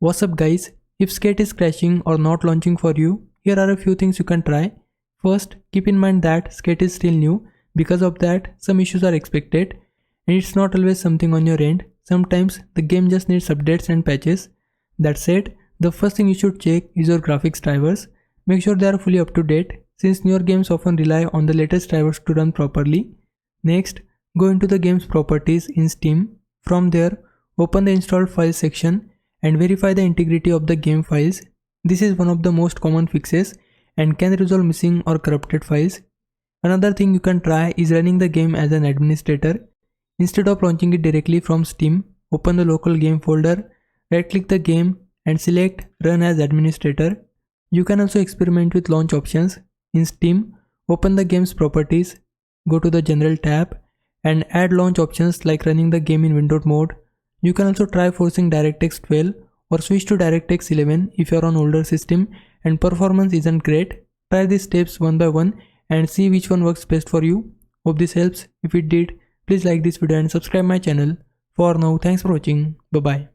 What's up guys, if Skate is crashing or not launching for you, here are a few things you can try. First, keep in mind that Skate is still new, because of that some issues are expected and it's not always something on your end. Sometimes the game just needs updates and patches. That said, the first thing you should check is your graphics drivers. Make sure they are fully up to date since newer games often rely on the latest drivers to run properly. Next, go into the game's properties in Steam. From there, open the installed files section and verify the integrity of the game files. This is one of the most common fixes and can resolve missing or corrupted files. Another thing you can try is running the game as an administrator. Instead of launching it directly from Steam, open the local game folder, right click the game and select Run as Administrator. You can also experiment with launch options. In Steam, open the game's properties, go to the General tab and add launch options like running the game in windowed mode. You can also try forcing DirectX 12 or switch to DirectX 11 if you are on older system and performance isn't great. Try these steps one by one and see which one works best for you. Hope this helps. If it did, please like this video and subscribe my channel. For now, thanks for watching. Bye bye.